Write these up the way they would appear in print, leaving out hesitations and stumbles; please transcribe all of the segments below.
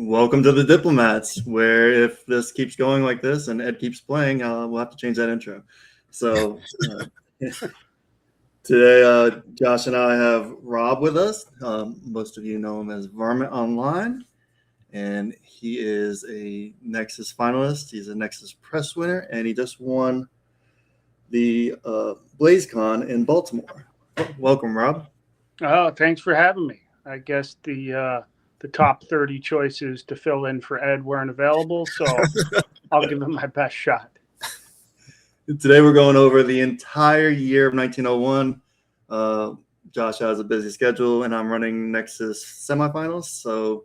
Welcome to the Diplomats, where if this keeps going like this and Ed keeps playing, we'll have to change that intro. So today, Josh and I have Rob with us. Most of you know him as Varmint Online, and he is a Nexus finalist. He's a Nexus press winner, and he just won the BlazeCon in Baltimore. Welcome, Rob. Oh, thanks for having me. I guess the top 30 choices to fill in for Ed weren't available, so I'll give him my best shot. Today we're going over the entire year of 1901. Josh has a busy schedule, and I'm running Nexus semifinals, so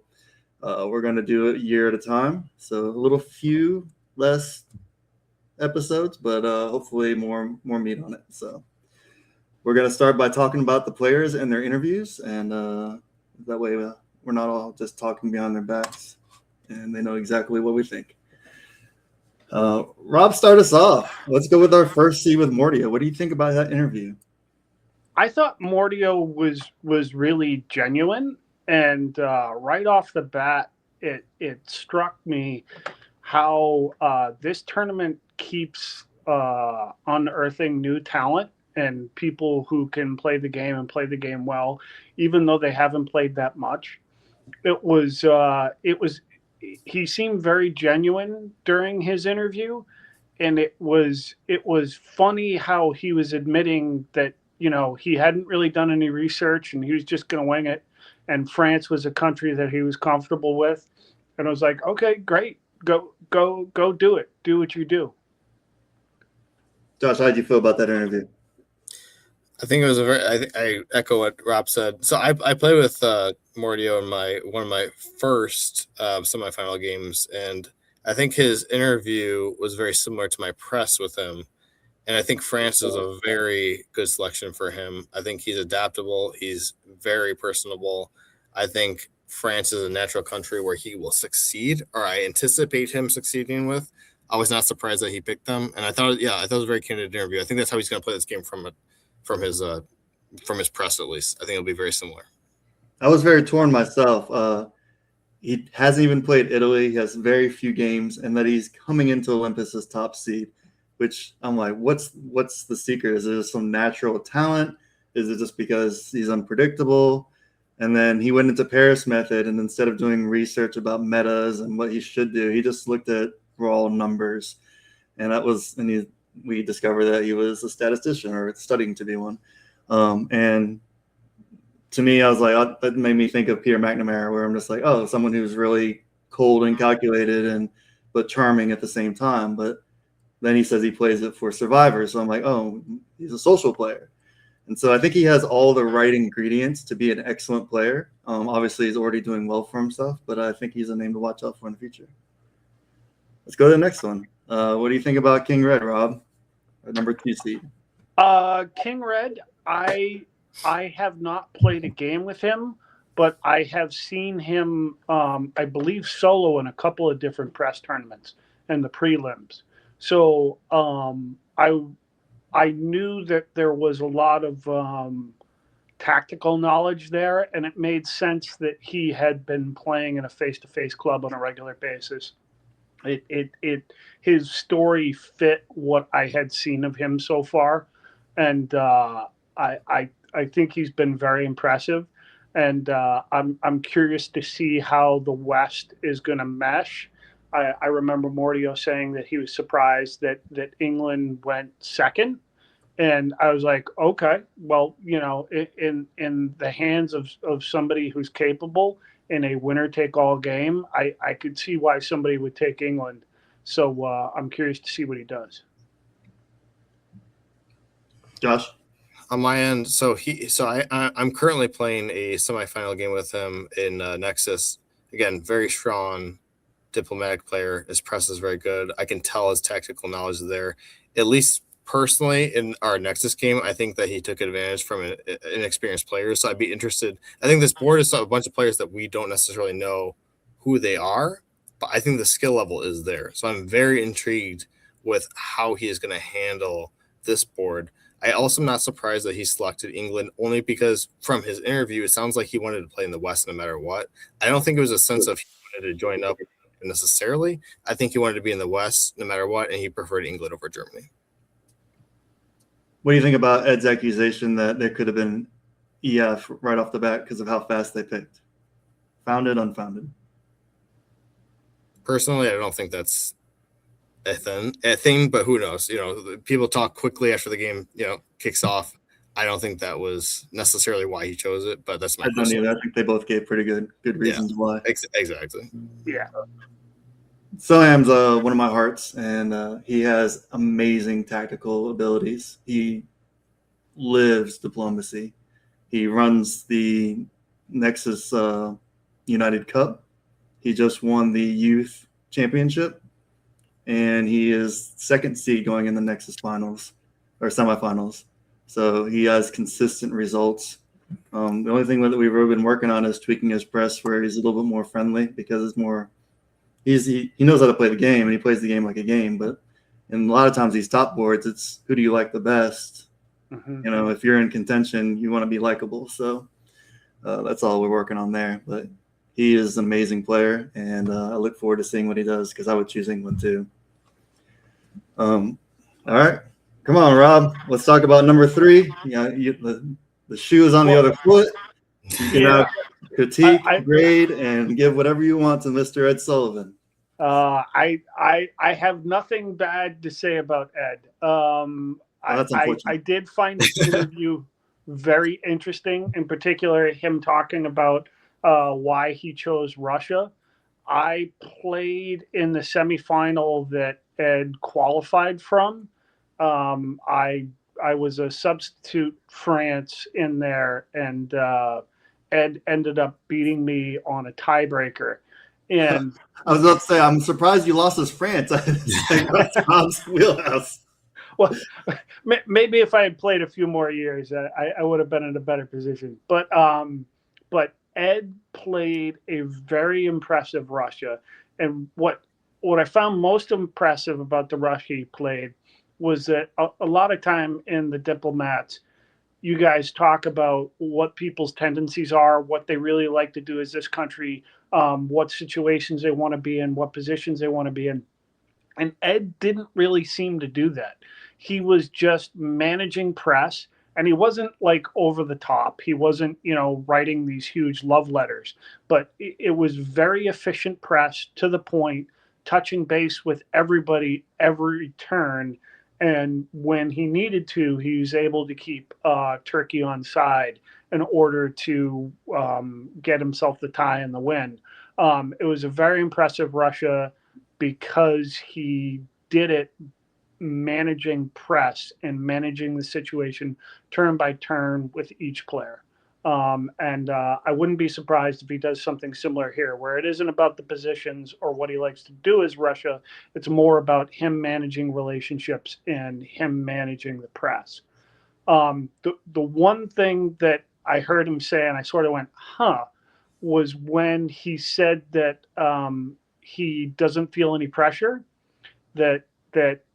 we're going to do it a year at a time. So a few less episodes, but hopefully more meat on it. So we're going to start by talking about the players and their interviews, and that way we're not all just talking behind their backs, and they know exactly what we think. Rob, start us off. Let's go with our first seed with Mordio. What do you think about that interview? I thought Mordio was really genuine, and right off the bat, it struck me how this tournament keeps unearthing new talent and people who can play the game and play the game well, even though they haven't played that much. It was he seemed very genuine during his interview, and it was funny how he was admitting that he hadn't really done any research and he was just going to wing it, and France was a country that he was comfortable with, and I was like, okay, great, go do it, do what you do. Josh, how did you feel about that interview? I think it was I echo what Rob said. So I played with Mordio in one of my first semifinal games, and I think his interview was very similar to my press with him. And I think France is a very good selection for him. I think he's adaptable. He's very personable. I think France is a natural country where he will succeed, or I anticipate him succeeding with. I was not surprised that he picked them, and I thought it was a very candid interview. I think that's how he's going to play this game from his press, at least. I think it'll be very similar. I was very torn myself. He hasn't even played Italy. He has very few games, and that he's coming into Olympus as top seed, which I'm like, what's the secret? Is it some natural talent? Is it just because he's unpredictable? And then he went into Paris method, and instead of doing research about metas and what he should do, he just looked at raw numbers. And we discovered that he was a statistician or studying to be one. And to me, I was like, that made me think of Peter McNamara, where I'm just like, oh, someone who's really cold and calculated but charming at the same time. But then he says he plays it for survivors. So I'm like, oh, he's a social player. And so I think he has all the right ingredients to be an excellent player. Obviously, he's already doing well for himself, but I think he's a name to watch out for in the future. Let's go to the next one. What do you think about King Red, Rob? Number 2 seed. King Red, I have not played a game with him, but I have seen him, I believe, solo in a couple of different press tournaments and the prelims. So I knew that there was a lot of tactical knowledge there, and it made sense that he had been playing in a face-to-face club on a regular basis. His story fit what I had seen of him so far, and I think he's been very impressive, and I'm curious to see how the West is going to mesh. I remember Mordio saying that he was surprised that England went second, and I was like, okay, well, in the hands of somebody who's capable in a winner-take-all game, I could see why somebody would take England. So I'm curious to see what he does. Josh? On my end, I'm currently playing a semifinal game with him in Nexus. Again, very strong diplomatic player. His press is very good. I can tell his tactical knowledge is there. At least personally, in our Nexus game, I think that he took advantage from an inexperienced players. So I'd be interested. I think this board is a bunch of players that we don't necessarily know who they are, but I think the skill level is there. So I'm very intrigued with how he is going to handle this board. I also am not surprised that he selected England, only because from his interview, it sounds like he wanted to play in the West no matter what. I don't think it was a sense of he wanted to join up necessarily. I think he wanted to be in the West no matter what, and he preferred England over Germany. What do you think about Ed's accusation that there could have been EF right off the bat because of how fast they picked? Founded, unfounded? Personally, I don't think that's a thing, but who knows? People talk quickly after the game, kicks off. I don't think that was necessarily why he chose it, but that's my personal. I think they both gave pretty good reasons why. Exactly. Yeah. Soham's one of my hearts, and he has amazing tactical abilities. He lives diplomacy. He runs the Nexus United Cup. He just won the youth championship, and he is second seed going in the Nexus finals or semifinals. So he has consistent results. The only thing that we've really been working on is tweaking his press where he's a little bit more friendly, because it's more he knows how to play the game, and he plays the game like a game. But in a lot of times these top boards, it's who do you like the best? Mm-hmm. If you're in contention, you want to be likable. So that's all we're working on there. But he is an amazing player, and I look forward to seeing what he does, because I would choose England too. All right. Come on, Rob. Let's talk about number 3. The shoe is on the other foot. You can critique, grade, and give whatever you want to Mr. Ed Sullivan. I have nothing bad to say about Ed. I did find his interview very interesting, in particular him talking about why he chose Russia. I played in the semifinal that Ed qualified from. I was a substitute France in there, and Ed ended up beating me on a tiebreaker. And I was about to say, I'm surprised you lost as France. That's Rob's wheelhouse. Well, maybe if I had played a few more years, I would have been in a better position. But Ed played a very impressive Russia, and what I found most impressive about the Russia he played was that a lot of time in the Diplomats, you guys talk about what people's tendencies are, what they really like to do as this country, what situations they want to be in, what positions they want to be in. And Ed didn't really seem to do that. He was just managing press, and he wasn't like over the top. He wasn't, writing these huge love letters, but it was very efficient press, to the point, touching base with everybody every turn. And when he needed to, he was able to keep Turkey on side in order to get himself the tie and the win. It was a very impressive Russia, because he did it managing press and managing the situation turn by turn with each player. And I wouldn't be surprised if he does something similar here, where it isn't about the positions or what he likes to do as Russia. It's more about him managing relationships and him managing the press. The one thing that I heard him say, and I sort of went, was when he said that he doesn't feel any pressure, that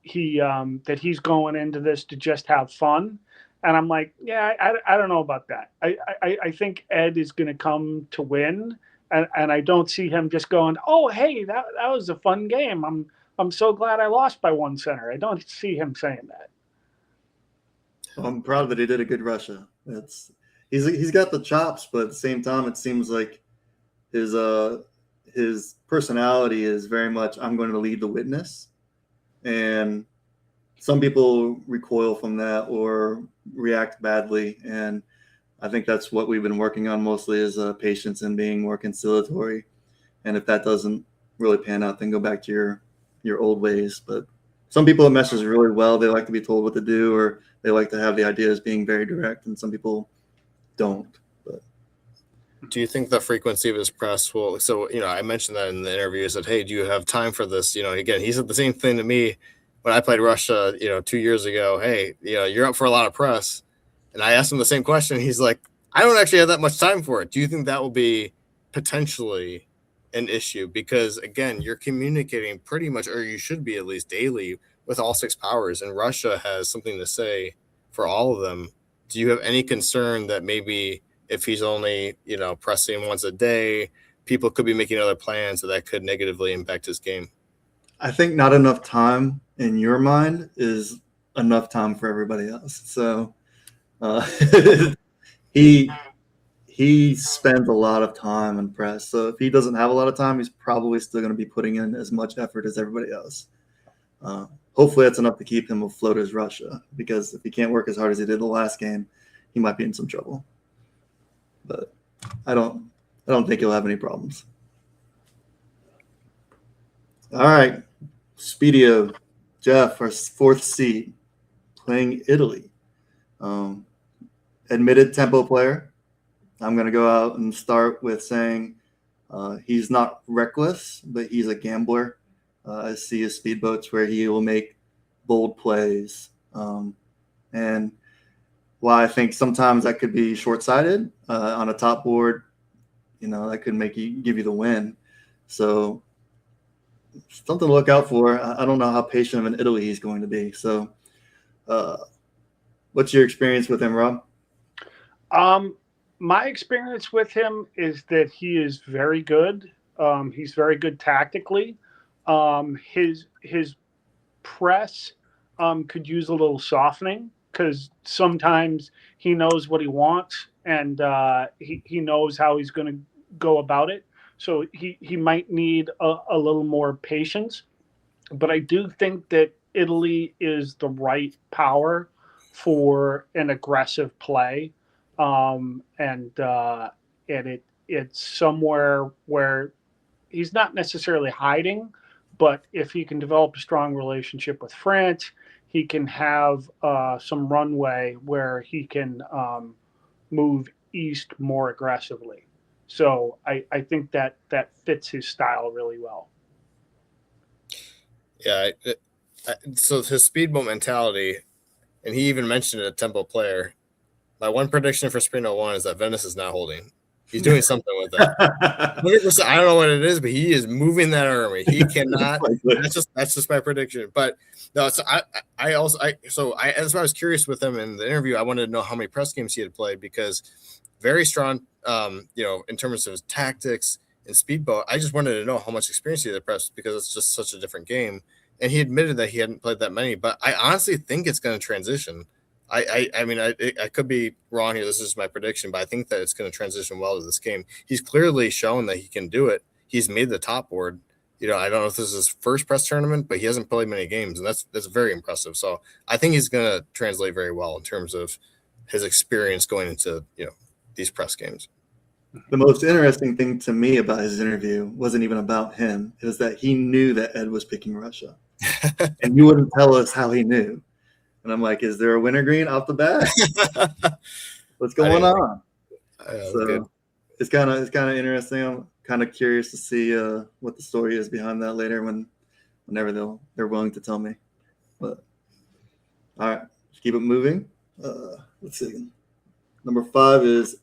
he's going into this to just have fun. And I'm like, yeah, I don't know about that. I think Ed is going to come to win, and I don't see him just going, oh, hey, that was a fun game. I'm so glad I lost by 1 center. I don't see him saying that. I'm proud that he did a good Russia. He's got the chops, but at the same time, it seems like his personality is very much, I'm going to lead the witness, and some people recoil from that or react badly. And I think that's what we've been working on mostly, is patience and being more conciliatory. And if that doesn't really pan out, then go back to your old ways. But some people it meshes really well. They like to be told what to do, or they like to have the ideas being very direct, and some people don't. But do you think the frequency of his press will? So I mentioned that in the interview. I said, "Hey, do you have time for this?" Again, he said the same thing to me when I played Russia. 2 years ago. Hey, you're up for a lot of press, and I asked him the same question. He's like, "I don't actually have that much time for it." Do you think that will be potentially an issue? Because again, you're communicating pretty much, or you should be at least daily, with all six powers, and Russia has something to say for all of them. Do you have any concern that maybe if he's only pressing once a day, people could be making other plans that could negatively impact his game? I think not enough time in your mind is enough time for everybody else. So uh, he spends a lot of time in press. So if he doesn't have a lot of time, he's probably still going to be putting in as much effort as everybody else. Hopefully that's enough to keep him afloat as Russia, because if he can't work as hard as he did the last game, he might be in some trouble. But I don't think he'll have any problems. All right, Speedio, Jeff, our fourth seed, playing Italy. Admitted tempo player. I'm going to go out and start with saying he's not reckless, but he's a gambler. I see his speedboats where he will make bold plays. And while I think sometimes that could be short-sighted on a top board, that could give you the win. So something to look out for. I don't know how patient of an Italy he's going to be. So what's your experience with him, Rob? My experience with him is that he is very good. He's very good tactically. His press could use a little softening, because sometimes he knows what he wants, and he knows how he's going to go about it. So he might need a little more patience. But I do think that Italy is the right power for an aggressive play. And it's somewhere where he's not necessarily hiding, but if he can develop a strong relationship with France, he can have some runway where he can move east more aggressively. So I think that fits his style really well. Yeah. So his speedboat mentality, and he even mentioned a tempo player. My one prediction for Spring 01 is that Venice is not holding. He's doing something with that. 100%, I don't know what it is, but he is moving that army. He cannot. That's just my prediction. But no, so that's why I was curious with him in the interview. I wanted to know how many press games he had played, because very strong, in terms of his tactics and speedboat. I just wanted to know how much experience he had pressed, because it's just such a different game. And he admitted that he hadn't played that many, but I honestly think it's going to transition. I mean, I could be wrong here. This is my prediction, but I think that it's going to transition well to this game. He's clearly shown that he can do it. He's made the top board. I don't know if this is his first press tournament, but he hasn't played many games, and that's very impressive. So I think he's going to translate very well in terms of his experience going into these press games. The most interesting thing to me about his interview wasn't even about him. It was that he knew that Ed was picking Russia, and you wouldn't tell us how he knew. And I'm like, is there a wintergreen off the bat? What's going on? So it's kind of interesting. I'm kind of curious to see what the story is behind that later, whenever they're willing to tell me. But all right, let's keep it moving. Let's see. Number 5 is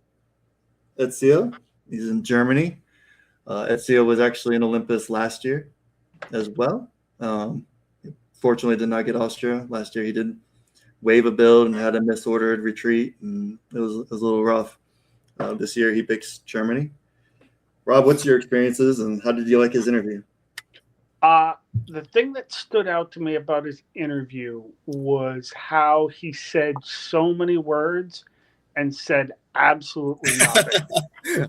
Ezio. He's in Germany. Ezio was actually in Olympus last year as well. Fortunately, did not get Austria last year. He did wave a build and had a misordered retreat, and it was a little rough. This year, he picks Germany. Rob, what's your experiences, and how did you like his interview? The thing that stood out to me about his interview was how he said so many words and said absolutely nothing.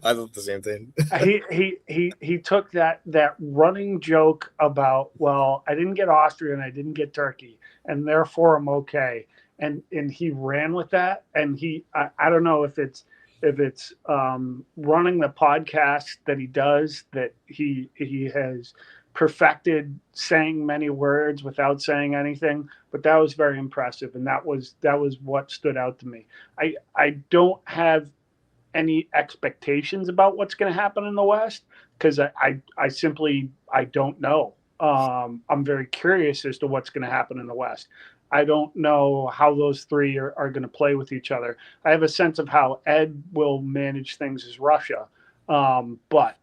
I thought the same thing. he took that running joke about, well, I didn't get Austria and I didn't get Turkey, and therefore I'm okay. And he ran with that. And I don't know if it's running the podcast that he does, that he has perfected saying many words without saying anything, but that was very impressive, and that was what stood out to me. I don't have any expectations about what's going to happen in the West because I simply I don't know. I'm very curious as to what's going to happen in the West. I don't know how those three are going to play with each other. I have a sense of how Ed will manage things as Russia, but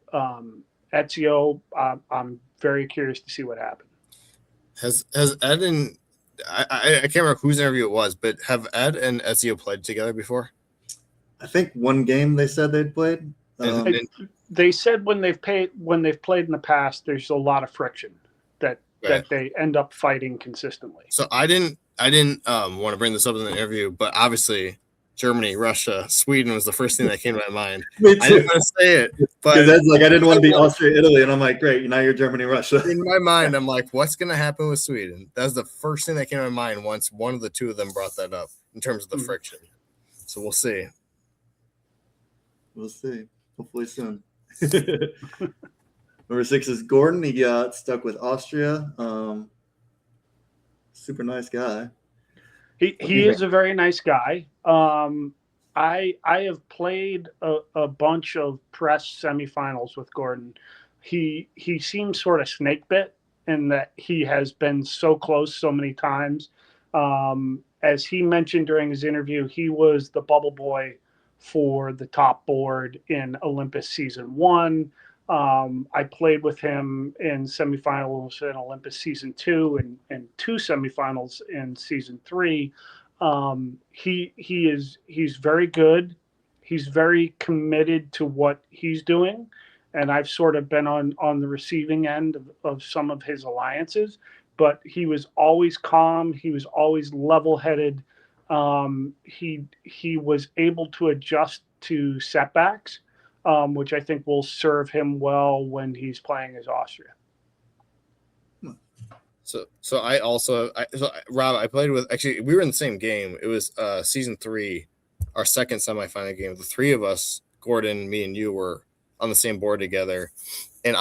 Ezio, I'm very curious to see what happens. Has Ed and I can't remember whose interview it was, but have Ed and Ezio played together before? I think one game they said they'd played. They said when they've played in the past, there's a lot of friction that they end up fighting consistently. So I didn't want to bring this up in the interview, but obviously Germany, Russia, Sweden was the first thing that came to my mind. Me too. I didn't want to say it, but that's like I didn't want to be Austria, Italy, and I'm like, great, now you're Germany, Russia. In my mind, I'm like, what's going to happen with Sweden? That was the first thing that came to my mind once one of the two of them brought that up in terms of the friction. So we'll see. We'll see. Hopefully soon. Number 6 is Gordon. He got stuck with Austria. Super nice guy. He is a very nice guy. I have played a bunch of press semifinals with Gordon. He seems sort of snake bit in that he has been so close so many times. As he mentioned during his interview, he was the bubble boy for the top board in Olympus season 1. I played with him in semifinals in Olympus season 2 and 2 semifinals in season 3. He's very good. He's very committed to what he's doing. And I've sort of been on the receiving end of some of his alliances, but he was always calm. He was always level-headed. He was able to adjust to setbacks, which I think will serve him well when he's playing as Austria. So Rob, I played with, actually, we were in the same game. It was season 3, our second semifinal game. The three of us, Gordon, me, and you, were on the same board together. And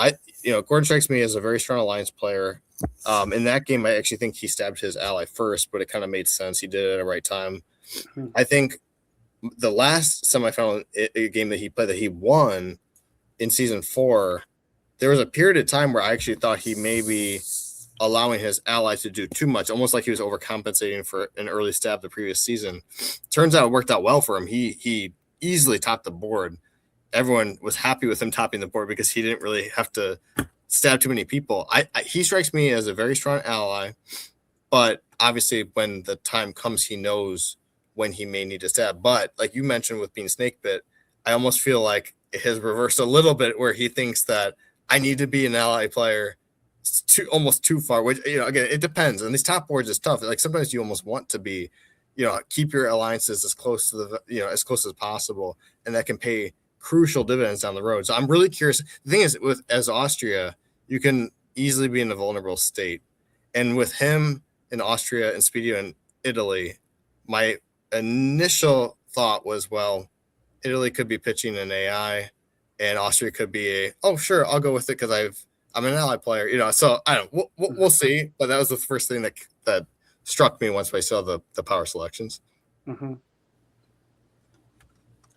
Gordon strikes me as a very strong alliance player. In that game, I actually think he stabbed his ally first, but it kind of made sense. He did it at the right time. I think the last semifinal game that he played that he won in season 4, there was a period of time where I actually thought he may be allowing his ally to do too much, almost like he was overcompensating for an early stab the previous season. Turns out it worked out well for him. He easily topped the board. Everyone was happy with him topping the board because he didn't really have to stab too many people. He strikes me as a very strong ally, but obviously when the time comes, he knows when he may need to stab. But like you mentioned with being snake bit, I almost feel like it has reversed a little bit where he thinks that I need to be an ally player almost too far, which, again, it depends. And these top boards is tough. Like sometimes you almost want to be, keep your alliances as close to as close as possible. And that can pay crucial dividends down the road. So I'm really curious. The thing is, as Austria, you can easily be in a vulnerable state. And with him in Austria and Speedio in Italy, my initial thought was, well, Italy could be pitching an AI and Austria could be oh, sure, I'll go with it because I'm an ally player, so I don't know. We'll see. But that was the first thing that struck me once I saw the power selections. Mm-hmm.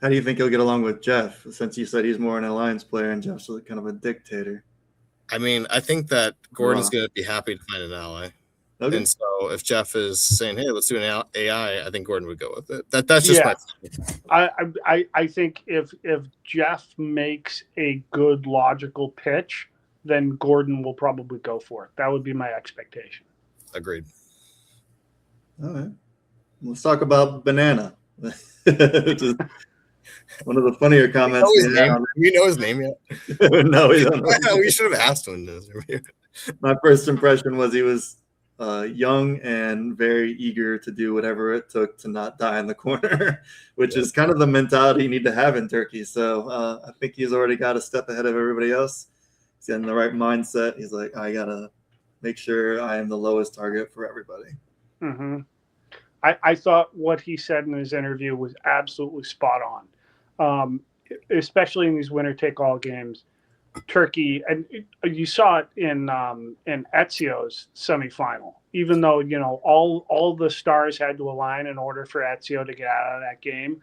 How do you think he'll get along with Jeff, since you said he's more an alliance player and Jeff's kind of a dictator? I mean, I think that Gordon's going to be happy to find an ally. Okay. And so if Jeff is saying, hey, let's do an AI, I think Gordon would go with it. That's just my I think if Jeff makes a good logical pitch, then Gordon will probably go for it. That would be my expectation. Agreed. All right. Let's talk about Banana, which is one of the funnier comments. Do we know his name yet? No, we don't know. We should have asked him this. My first impression was he was young and very eager to do whatever it took to not die in the corner, which is kind of the mentality you need to have in Turkey. So I think he's already got a step ahead of everybody else. He's in the right mindset. He's like, I got to make sure I am the lowest target for everybody. Mm-hmm. I thought what he said in his interview was absolutely spot on, especially in these winner-take-all games. Turkey, and you saw it in Ezio's semifinal. Even though all the stars had to align in order for Ezio to get out of that game,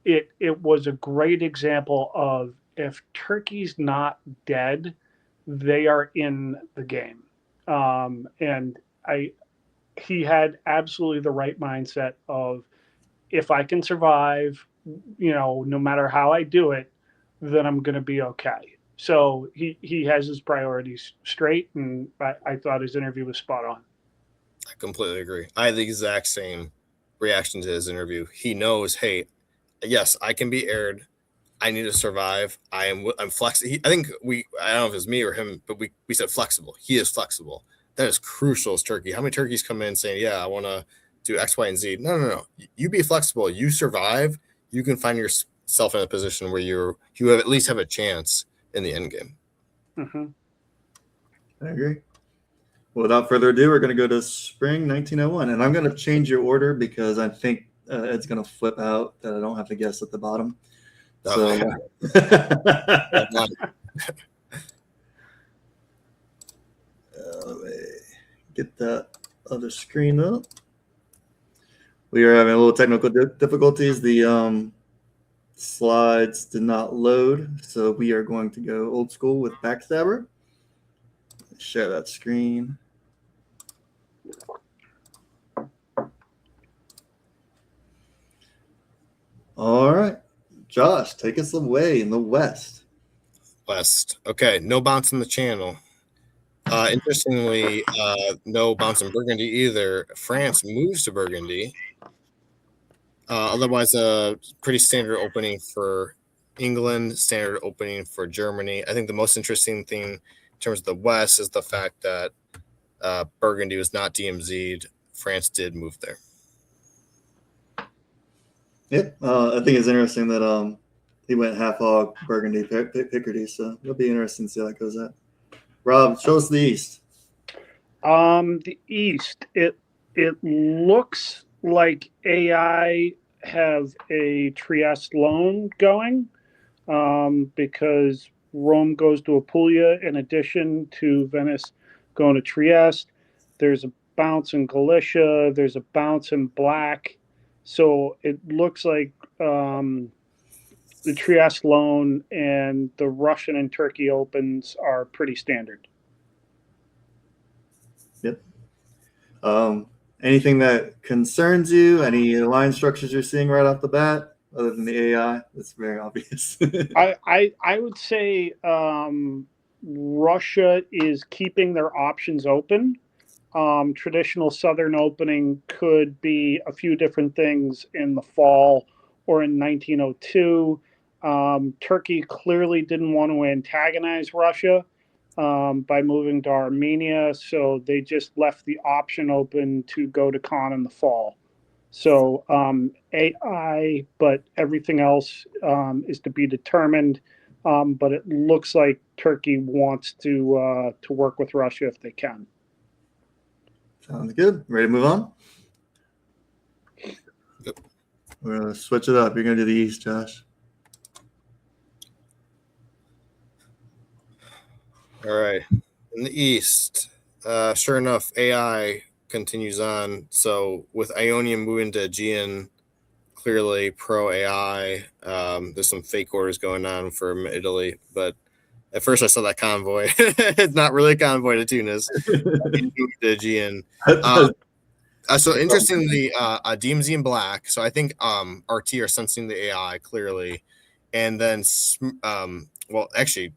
it was a great example of if Turkey's not dead, they are in the game. And I he had absolutely the right mindset of if I can survive, no matter how I do it, then I'm going to be okay. So he has his priorities straight, and I thought his interview was spot on. I completely agree. I had the exact same reaction to his interview. He knows, hey, yes, I can be aired. I need to survive. I'm flexible. I think I don't know if it's me or him, but we said flexible. He is flexible. That is crucial as Turkey. How many turkeys come in saying, yeah, I want to do X, Y, and Z? No. You be flexible. You survive. You can find yourself in a position where you have at least have a chance in the end game. Mm-hmm. I agree. Well, without further ado, we're going to go to spring 1901, and I'm going to change your order because I think it's going to flip out that I don't have to guess at the bottom. So, let me get that other screen up. We are having a little technical difficulties. The slides did not load, so we are going to go old school with Backstabber. Share that screen. All right. Josh, take us away in the West. Okay, no bounce in the channel. Interestingly, no bounce in Burgundy either. France moves to Burgundy. Otherwise, a pretty standard opening for England, standard opening for Germany. I think the most interesting thing in terms of the West is the fact that Burgundy was not DMZ'd. France did move there. Yep. I think it's interesting that he went half hog Burgundy Picardy, so it'll be interesting to see how that goes out. Rob, show us the East. The East, it looks like AI have a Trieste loan going because Rome goes to Apulia in addition to Venice going to Trieste. There's a bounce in Galicia. There's a bounce in Black. So it looks like the Trieste loan and the Russian and Turkey Opens are pretty standard. Yep. Anything that concerns you? Any line structures you're seeing right off the bat, other than the AI? It's very obvious. I would say Russia is keeping their options open. Traditional Southern opening could be a few different things in the fall or in 1902. Turkey clearly didn't want to antagonize Russia by moving to Armenia, so they just left the option open to go to Khan in the fall. So AI, but everything else is to be determined. But it looks like Turkey wants to work with Russia if they can. Sounds good. Ready to move on? Yep. We're going to switch it up. You're going to do the East, Josh. All right. In the East, sure enough, AI continues on. So with Ionian moving to Aegean, clearly pro AI. There's some fake orders going on from Italy, but at first I saw that convoy. It's not really a convoy to Tunis. To Aegean. So interestingly, DMZ in Black. So I think RT are sensing the AI clearly, and then well, actually,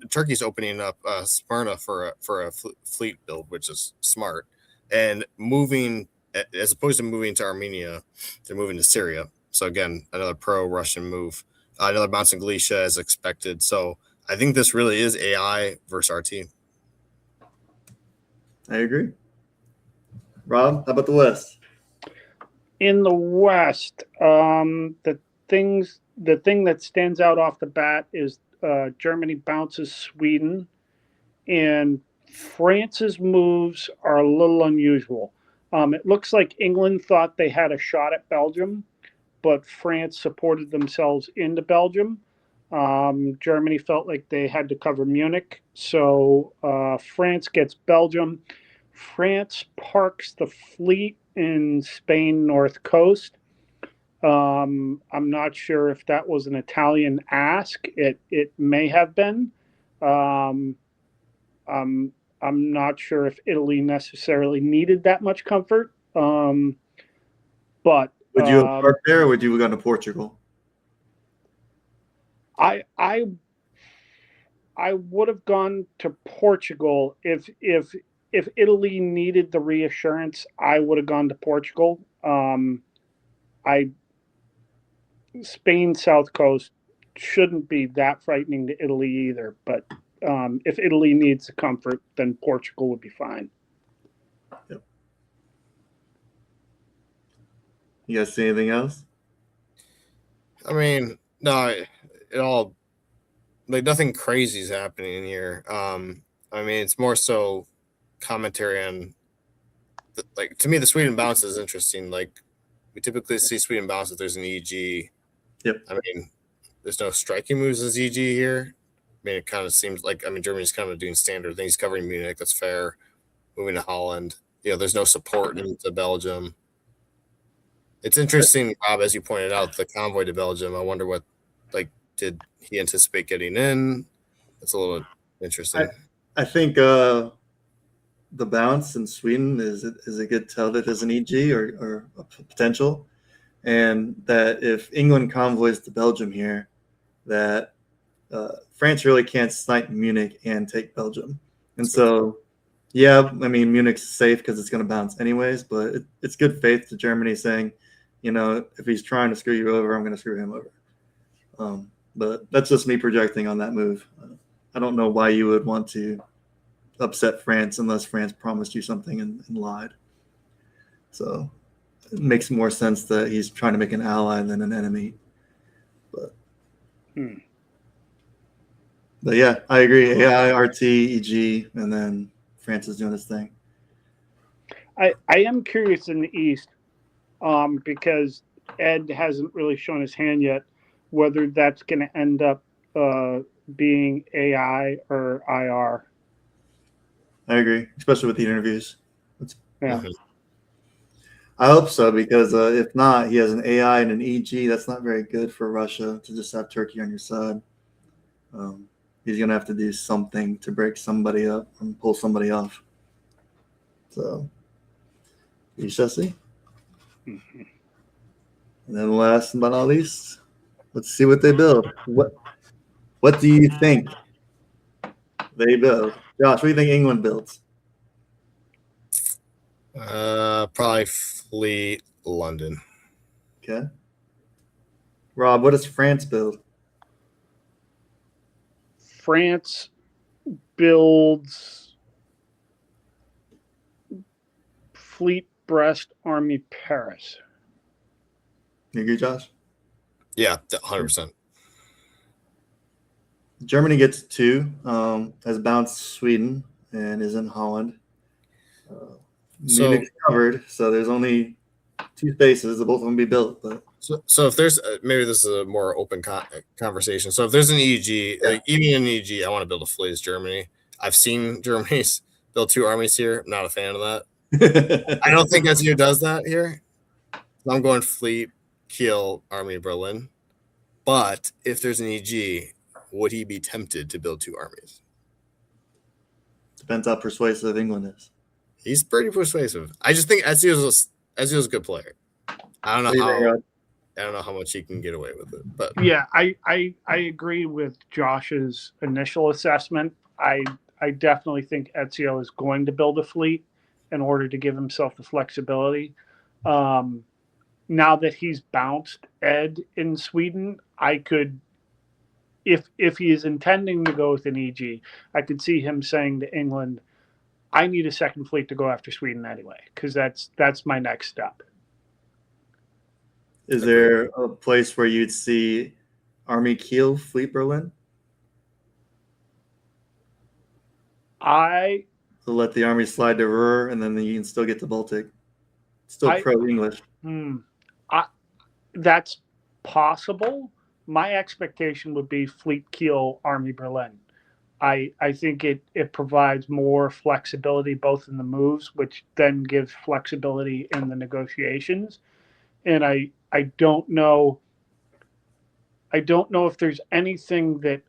Turkey's opening up Smyrna for a fleet build, which is smart, and moving as opposed to moving to Armenia, they're moving to Syria. So again, another pro-Russian move, another bounce in Galicia as expected. So I think this really is AI versus RT. I agree. Rob, how about the West? In the West, the thing that stands out off the bat is Germany bounces Sweden, and France's moves are a little unusual. It looks like England thought they had a shot at Belgium, but France supported themselves into Belgium. Germany felt like they had to cover Munich, so France gets Belgium. France parks the fleet in Spain north coast. I'm not sure if that was an Italian ask. It may have been. Um, I'm not sure if Italy necessarily needed that much comfort. But Would you have parked there, or would you have gone to Portugal? I would have gone to Portugal if Italy needed the reassurance. I would have gone to Portugal. I Spain South Coast shouldn't be that frightening to Italy either. But if Italy needs the comfort, then Portugal would be fine. Yep. You guys see anything else? I mean, no, it all like nothing crazy is happening in here. I mean, it's more so commentary on like to me the Sweden bounce is interesting. Like we typically see Sweden bounce if there's an EG. Yep. I mean, there's no striking moves as EG here. I mean, it kind of seems like Germany's kind of doing standard things, covering Munich. That's fair. Moving to Holland, there's no support into Belgium. It's interesting, Rob, as you pointed out, the convoy to Belgium. I wonder what, did he anticipate getting in? That's a little interesting. I think the bounce in Sweden is a good tell that there's an EG or a potential, and that if England convoys to Belgium here, that France really can't snipe Munich and take Belgium. And so, yeah, I mean, Munich's safe because it's going to bounce anyways, but it's good faith to Germany saying, if he's trying to screw you over, I'm going to screw him over. But that's just me projecting on that move. I don't know why you would want to upset France unless France promised you something and lied. So it makes more sense that he's trying to make an ally than an enemy. But yeah, I agree. AI, RT, EG, and then France is doing his thing. I am curious in the East because Ed hasn't really shown his hand yet, whether that's going to end up being AI or IR. I agree, especially with the interviews. Yeah. I hope so, because if not, he has an AI and an EG. That's not very good for Russia to just have Turkey on your side. He's going to have to do something to break somebody up and pull somebody off. So, we shall see. Mm-hmm. And then last but not least, let's see what they build. What do you think they build? Josh, what do you think England builds? Probably Fleet London. Okay. Rob, what does France build? France builds Fleet Brest Army Paris. You agree, Josh? Yeah, 100%. Germany gets 2, has bounced Sweden and is in Holland. Munich's covered, so there's only 2 spaces. Both of them be built. But so if there's maybe this is a more open conversation. So if there's an EG, like even an EG, I want to build a fleet as Germany. I've seen Germany's build 2 armies here. I'm not a fan of that. I don't think SU does that here. I'm going fleet, Kiel, Army, Berlin. But if there's an EG, would he be tempted to build 2 armies? Depends how persuasive England is. He's pretty persuasive. I just think Ezio's a good player. I don't know how much he can get away with it. But yeah, I agree with Josh's initial assessment. I definitely think Ezio is going to build a fleet in order to give himself the flexibility. Now that he's bounced Ed in Sweden, I could, if he is intending to go with an EG, I could see him saying to England, I need a second fleet to go after Sweden anyway, because that's my next step. Is there a place where you'd see Army Kiel, Fleet Berlin? To let the army slide to Ruhr, and then you can still get to Baltic. Still pro-English. That's possible, my expectation would be Fleet Kiel Army Berlin. I think it provides more flexibility both in the moves, which then gives flexibility in the negotiations. And I don't know if there's anything that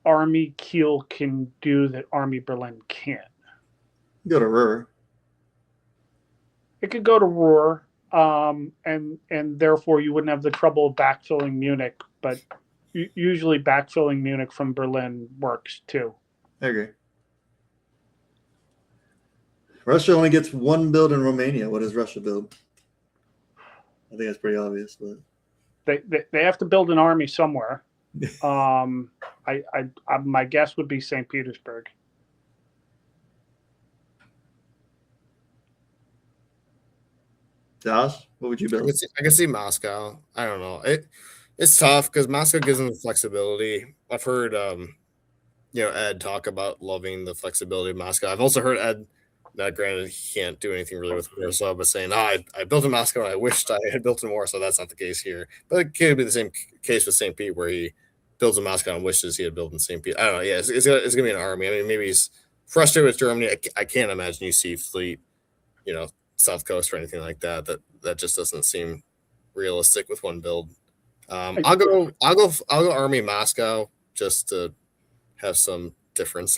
Army Kiel can do that Army Berlin can't. Go to Ruhr. It could go to Ruhr, and therefore you wouldn't have the trouble of backfilling Munich. But usually backfilling Munich from Berlin works too. I agree. Russia only gets one build in Romania. What does Russia build? I think that's pretty obvious, but they have to build an army somewhere. My guess would be St. Petersburg. Josh, what would you build? I can see Moscow. I don't know. It's tough because Moscow gives them the flexibility. I've heard Ed talk about loving the flexibility of Moscow. I've also heard Ed. Now, granted, he can't do anything really with Warsaw, but saying, I built in Moscow and I wished I had built in Warsaw. That's not the case here. But it could be the same case with St. Pete, where he builds in Moscow and wishes he had built in St. Pete. I don't know. Yeah, it's going to be an army. I mean, maybe he's frustrated with Germany. I can't imagine you see fleet, South Coast or anything like that. That just doesn't seem realistic with one build. I'll go Army Moscow just to have some difference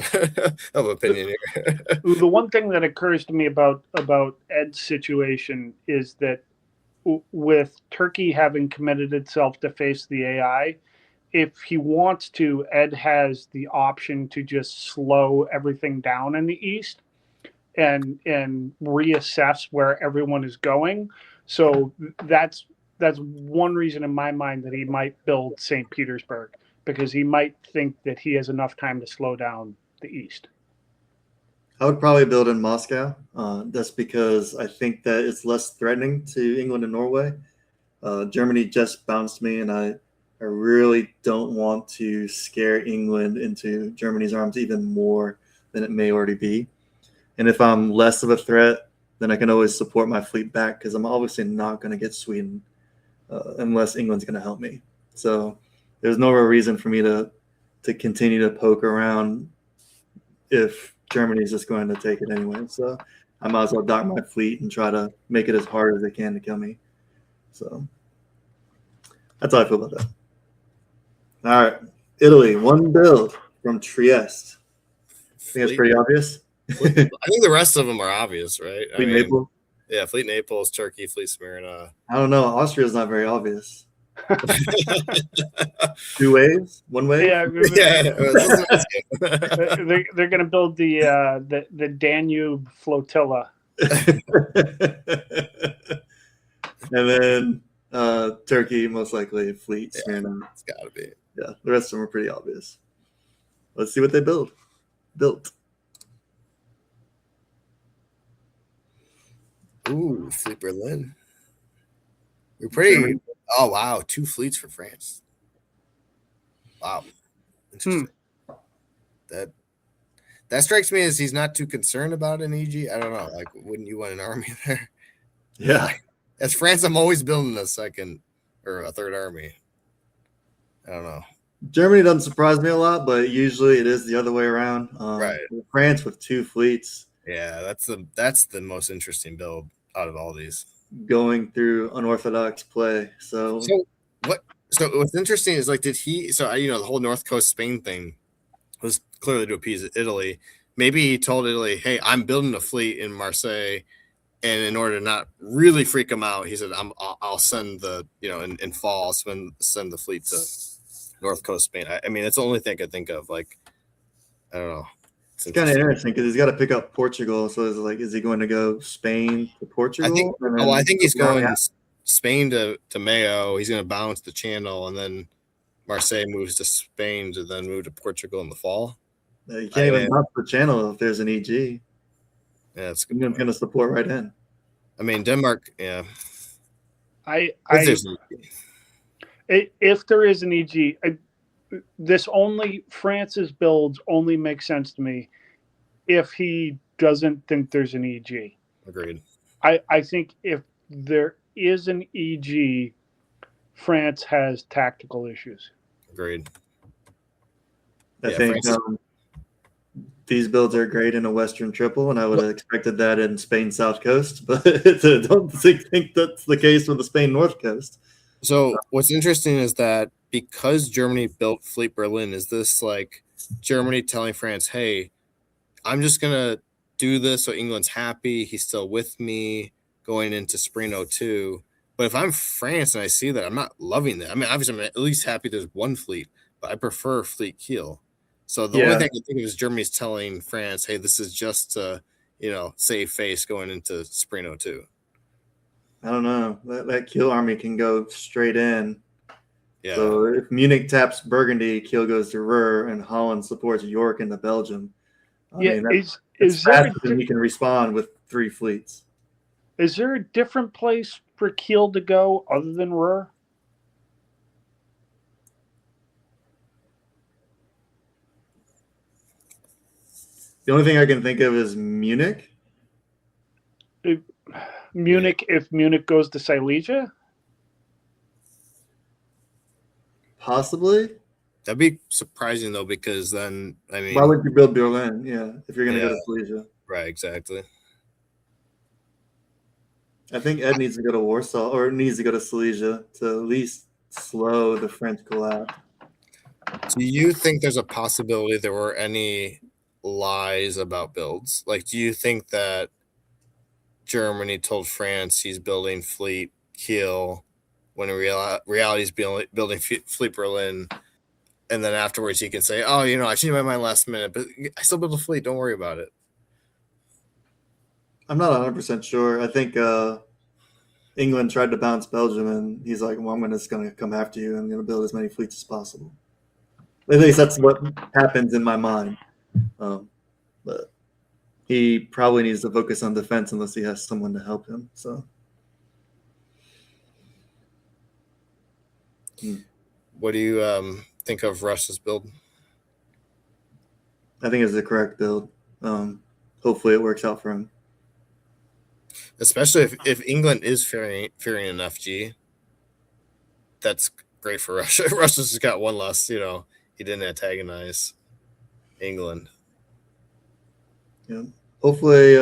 of opinion here. The one thing that occurs to me about Ed's situation is that with Turkey having committed itself to face the AI, if he wants to, Ed has the option to just slow everything down in the East and reassess where everyone is going. So that's one reason in my mind that he might build St. Petersburg, because he might think that he has enough time to slow down the East. I would probably build in Moscow. That's because I think that it's less threatening to England and Norway. Germany just bounced me, and I really don't want to scare England into Germany's arms even more than it may already be. And if I'm less of a threat, then I can always support my fleet back, because I'm obviously not going to get Sweden unless England's going to help me. So there's no real reason for me to continue to poke around if Germany's just going to take it anyway. So I might as well dock my fleet and try to make it as hard as they can to kill me. So that's how I feel about that. All right. Italy, one build from Trieste. I think it's pretty obvious. I think the rest of them are obvious, right? Fleet Naples? Yeah, Fleet Naples, Turkey, Fleet Smyrna. I don't know. Austria's not very obvious. 2 waves? 1 wave? Yeah, they're going to build the Danube flotilla. And then Turkey, most likely fleet. Smyrna. It's got to be. Yeah, the rest of them are pretty obvious. Let's see what they built. Ooh, Fleet Berlin. We're pretty. Germany. Oh wow, 2 fleets for France. Wow, interesting. That strikes me as he's not too concerned about an EG. I don't know. Like, wouldn't you want an army there? Yeah. As France, I'm always building a second or a third army. I don't know. Germany doesn't surprise me a lot, but usually it is the other way around. Right. France with 2 fleets. Yeah, that's the most interesting build out of all these. Going through unorthodox play. So what's interesting is, like, did he? So the whole North Coast Spain thing was clearly to appease Italy. Maybe he told Italy, "Hey, I'm building a fleet in Marseille, and in order to not really freak him out, he said, I'll send the in fall, I'll send the fleet to North Coast Spain." I mean, it's the only thing I could think of. Like, I don't know. It's kind of interesting because he's got to pick up Portugal. So it's like, is he going to go Spain to Portugal? I think he's going Spain to Mayo. He's going to bounce the Channel, and then Marseille moves to Spain to then move to Portugal in the fall. You can't even bounce the Channel if there's an EG. Yeah, it's going to support right in. I mean, Denmark. Yeah. If there is an EG, France's builds only make sense to me if he doesn't think there's an EG. Agreed. I think if there is an EG, France has tactical issues. Agreed. I think these builds are great in a Western triple, and I would have expected that in Spain South Coast, but I don't think that's the case with the Spain North Coast. So what's interesting is that because Germany built Fleet Berlin, is this like Germany telling France, hey, I'm just going to do this so England's happy, he's still with me going into Spring 02. But if I'm France and I see that, I'm not loving that. I mean, obviously, I'm at least happy there's one fleet, but I prefer Fleet Kiel. So the only thing I can think of is Germany's telling France, hey, this is just to, save face going into Spring 02. I don't know. That Kiel army can go straight in. Yeah. So if Munich taps Burgundy, Kiel goes to Ruhr, and Holland supports York into Belgium. I mean, is there you can respond with 3 fleets. Is there a different place for Kiel to go other than Ruhr? The only thing I can think of is Munich. If Munich goes to Silesia? Possibly. That'd be surprising, though, because then, I mean... Why would you build Berlin? Yeah, if you're going to go to Silesia. Right, exactly. I think Ed needs to go to Warsaw, or needs to go to Silesia to at least slow the French collapse. Do you think there's a possibility there were any lies about builds? Like, do you think that Germany told France he's building Fleet Kiel when in reality he's building Fleet Berlin, and then afterwards he can say, oh, I changed my mind last minute, but I still built a fleet, don't worry about it? I'm not 100% sure. I think England tried to bounce Belgium, and he's like, well, I'm just going to come after you. I'm going to build as many fleets as possible. At least that's what happens in my mind. But he probably needs to focus on defense unless he has someone to help him. So, what do you think of Russia's build? I think it's the correct build. Hopefully, it works out for him. Especially if England is fearing an FG, that's great for Russia. Russia's just got one less, he didn't antagonize England. Yeah. Hopefully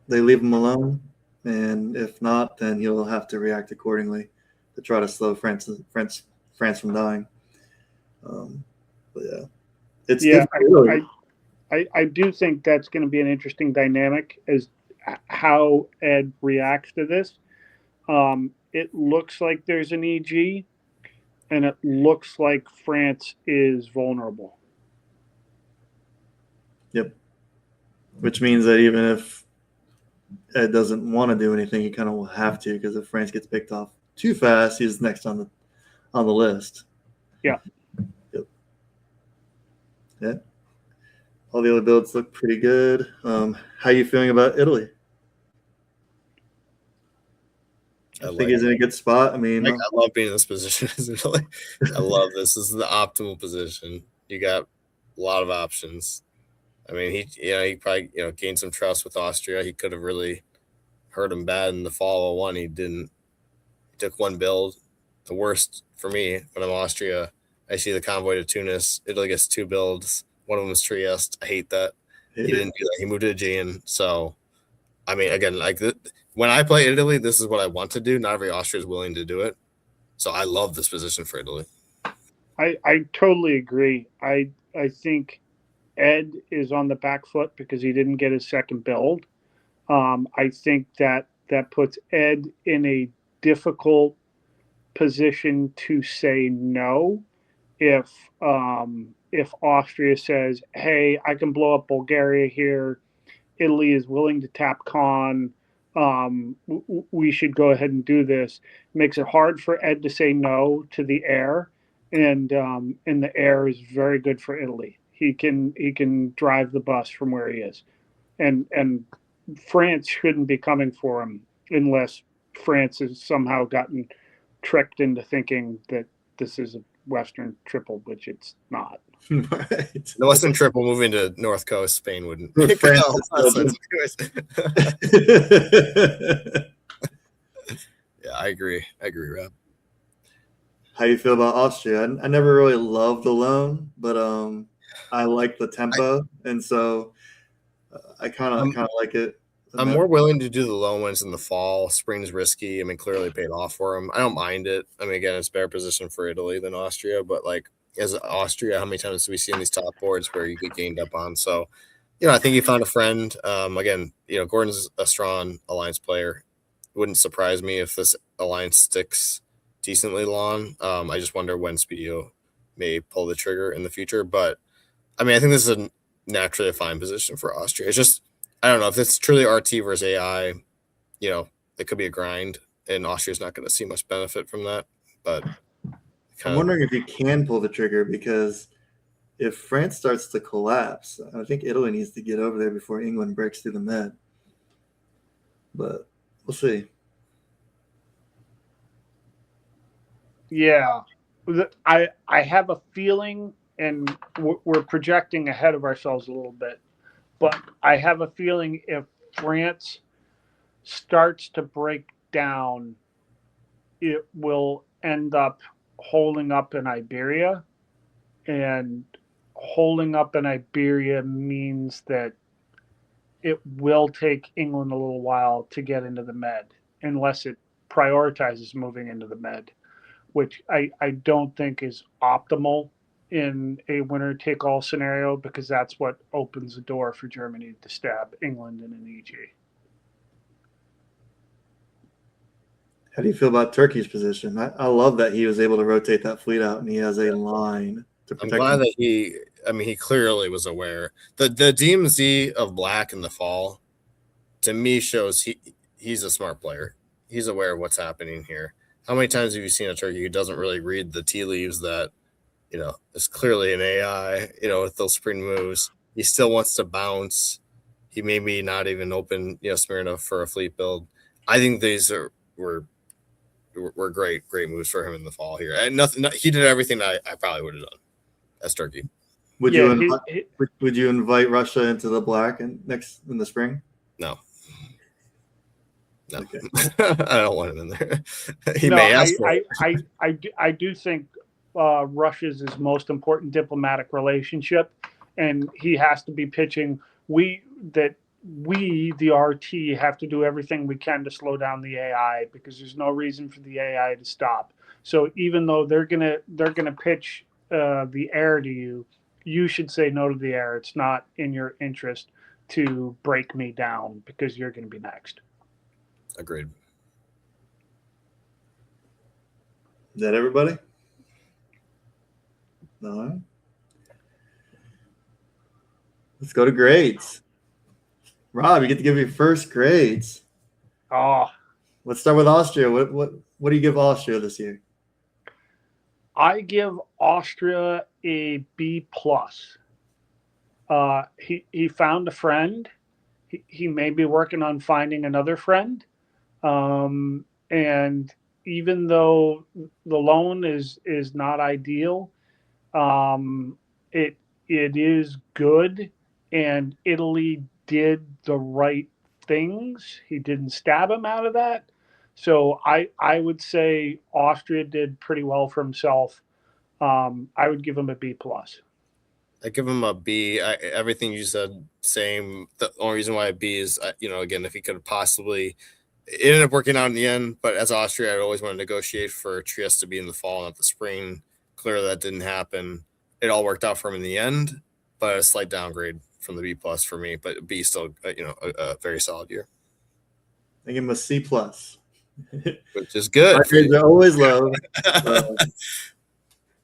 they leave him alone, and if not, then he'll have to react accordingly to try to slow France from dying. But I do think that's going to be an interesting dynamic as how Ed reacts to this. It looks like there's an EG, and it looks like France is vulnerable. Yep. Which means that even if Ed doesn't want to do anything, he kind of will have to, because if France gets picked off too fast, he's next on the list. Yeah. Yep. Yeah. All the other builds look pretty good. How are you feeling about Italy? I think he's in a good spot. I mean, I love being in this position. I love this. This is the optimal position. You got a lot of options. I mean, he probably gained some trust with Austria. He could have really hurt him bad in the fall of 01. He didn't. He took one build. The worst for me when I'm Austria, I see the convoy to Tunis. Italy gets 2 builds. One of them is Trieste. I hate that. He didn't do that. He moved to Aegean. So, I mean, again, when I play Italy, this is what I want to do. Not every Austria is willing to do it. So I love this position for Italy. I totally agree. I think Ed is on the back foot because he didn't get his second build. I think that puts Ed in a difficult position to say no if Austria says, hey, I can blow up Bulgaria here. Italy is willing to tap Khan. We should go ahead and do this. Makes it hard for Ed to say no to the air, and the air is very good for Italy. He can drive the bus from where he is, and France shouldn't be coming for him unless France has somehow gotten tricked into thinking that this is a Western triple, which it's not. Right. The Western triple moving to North Coast Spain wouldn't. France Yeah, I agree, Rob. How do you feel about Austria? I never really loved the loan, but I like the tempo, and so I kind of like it. I'm more willing to do the loan ones in the fall. Spring's risky. I mean, clearly paid off for him. I don't mind it. I mean, again, it's better position for Italy than Austria, but like as Austria, how many times do we see in these top boards where you get gained up on? So, I think he found a friend. Again, Gordon's a strong alliance player. It wouldn't surprise me if this alliance sticks decently long. I just wonder when Speedio may pull the trigger in the future. But I mean, I think this is naturally a fine position for Austria. It's just I don't know if it's truly RT versus AI. It could be a grind, and Austria's not going to see much benefit from that. But I'm wondering if you can pull the trigger, because if France starts to collapse, I think Italy needs to get over there before England breaks through the med. But we'll see. Yeah, I have a feeling, and we're projecting ahead of ourselves a little bit, but I have a feeling if France starts to break down, it will end up holding up in Iberia, and holding up in Iberia means that it will take England a little while to get into the med, unless it prioritizes moving into the med, which I don't think is optimal in a winner-take-all scenario, because that's what opens the door for Germany to stab England in an EG. How do you feel about Turkey's position? I love that he was able to rotate that fleet out, and he has a line to protect I'm glad him. that he clearly was aware. The DMZ of black in the fall, to me, shows he's a smart player. He's aware of what's happening here. How many times have you seen a Turkey who doesn't really read the tea leaves that, is clearly an AI, with those spring moves? He still wants to bounce. He maybe not even open, Smirnov for a fleet build. I think these were great moves for him in the fall here. And he did everything I probably would have done as Turkey. Would you invite Russia into the black in the spring? No. Okay. I don't want him in there. He may ask for it. I do think Russia's his most important diplomatic relationship, and he has to be pitching. We, the RT, have to do everything we can to slow down the AI, because there's no reason for the AI to stop. So even though they're gonna pitch the air to you, you should say no to the air. It's not in your interest to break me down, because you're going to be next. Agreed. Is that everybody? All right. Let's go to grades. Rob, you get to give your first grades. Oh, let's start with Austria. What do you give Austria this year? I give Austria a B+. He found a friend. He may be working on finding another friend. And even though the loan is not ideal, it is good, and Italy did the right things. He didn't stab him out of that. So I would say Austria did pretty well for himself. I would give him a B+. I give him a B. Everything you said, same. The only reason why a B is, again, if he could have possibly, it ended up working out in the end. But as Austria, I'd always want to negotiate for Trieste to be in the fall, not the spring. Clearly, that didn't happen. It all worked out for him in the end, but a slight downgrade from the B+ for me. But B still, a very solid year. I give him a C+, which is good. My grades are always low.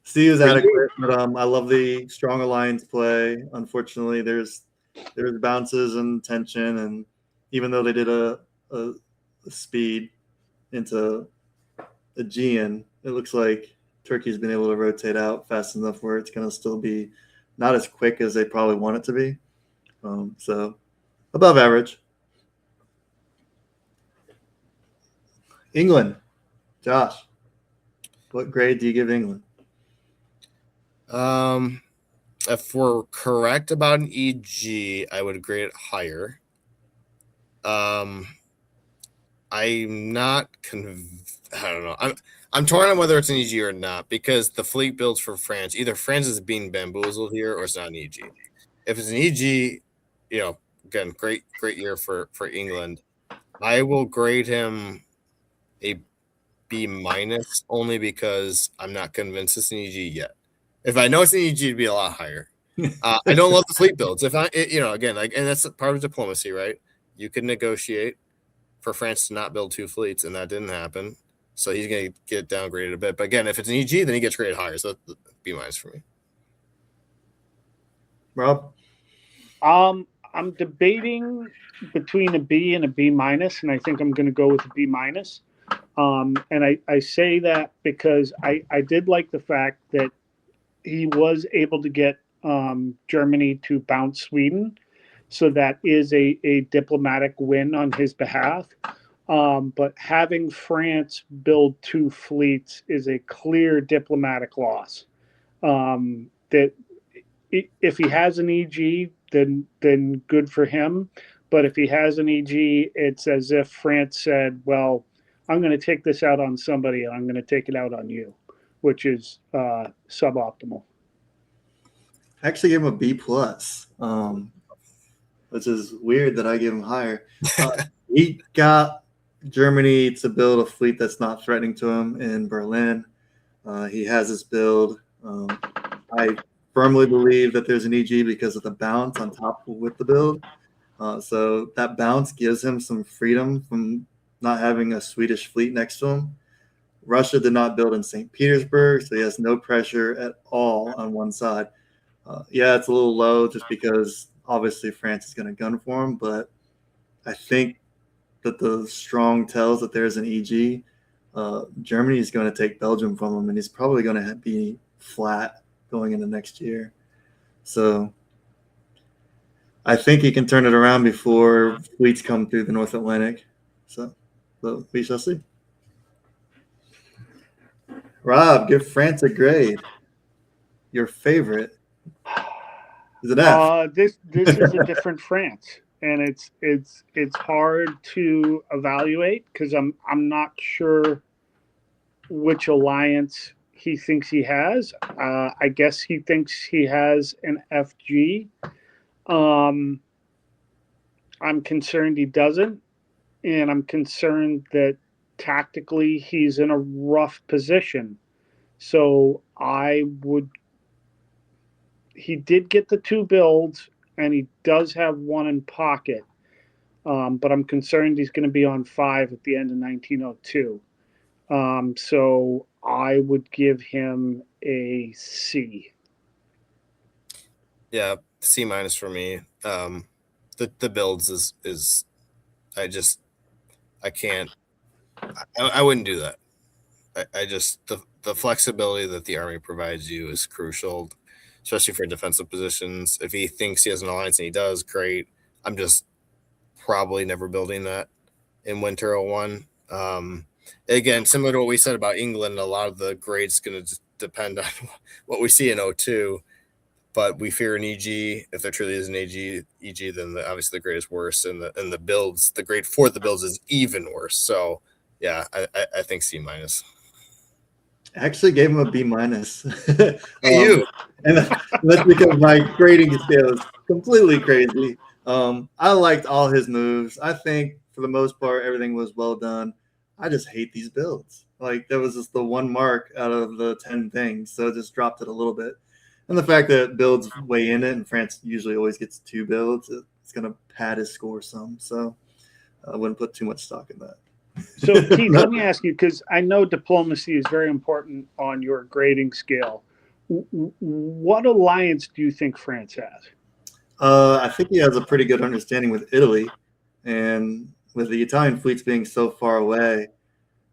C is adequate, but I love the strong alliance play. Unfortunately, there's bounces and tension, and even though they did a speed into Aegean, it looks like Turkey's been able to rotate out fast enough where it's going to still be not as quick as they probably want it to be. So above average. England, Josh, what grade do you give England? If we're correct about an EG, I would grade it higher. I'm not I don't know. I'm torn on whether it's an EG or not because the fleet builds for France, either France is being bamboozled here or it's not an EG. If it's an EG, again, great year for England. I will grade him a B minus only because I'm not convinced it's an EG yet. If I know it's an EG, it'd be a lot higher. I don't love the fleet builds. Again, and that's part of diplomacy, right? You can negotiate for France to not build 2 fleets, and that didn't happen. So he's going to get downgraded a bit. But again, if it's an EG, then he gets graded higher. So B minus for me. Rob? I'm debating between a B and a B minus, and I think I'm going to go with a B minus. And I say that because I did like the fact that he was able to get Germany to bounce Sweden. So that is a diplomatic win on his behalf. But having France build 2 fleets is a clear diplomatic loss. That if he has an EG, then good for him. But if he has an EG, it's as if France said, well, I'm going to take this out on somebody and I'm going to take it out on you, which is suboptimal. I actually gave him a B plus, which is weird that I give him higher. He got Germany to build a fleet that's not threatening to him in Berlin. He has his build. I firmly believe that there's an EG because of the bounce on top with the build. So that bounce gives him some freedom from not having a Swedish fleet next to him. Russia did not build in St. Petersburg, so he has no pressure at all on one side. Yeah, it's a little low just because obviously France is going to gun for him, but I think that the strong tells that there's an EG. Germany is going to take Belgium from him, and he's probably going to be flat going into next year. So I think he can turn it around before fleets come through the North Atlantic. So we shall see. Rob, give France a grade. Your favorite is an F. This is a different France, and it's hard to evaluate because I'm not sure which alliance he thinks he has. I guess he thinks he has an FG. I'm concerned he doesn't, and I'm concerned that tactically he's in a rough position. So he did get the 2 builds, and he does have 1 in pocket. But I'm concerned he's going to be on 5 at the end of 1902. So I would give him a C. Yeah, C minus for me. The builds is I can't. I wouldn't do that. I just the flexibility that the Army provides you is crucial, especially for defensive positions. If he thinks he has an alliance and he does, great. I'm just probably never building that in Winter 01. Again, similar to what we said about England, a lot of the grades going to depend on what we see in 02. But we fear an EG. If there truly is an EG, then obviously the grade is worse, and the builds, the grade for the builds is even worse. So yeah, I think C minus. I actually gave him a B minus. You. And that's because my grading scale is completely crazy. I liked all his moves. I think for the most part, everything was well done. I just hate these builds. Like that was just the 1 mark out of the 10 things. So it just dropped it a little bit. And the fact that builds weigh in it, and France usually always gets 2 builds, it's going to pad his score some. So I wouldn't put too much stock in that. So, Keith, let me ask you, because I know diplomacy is very important on your grading scale. What alliance do you think France has? I think he has a pretty good understanding with Italy. And with the Italian fleets being so far away,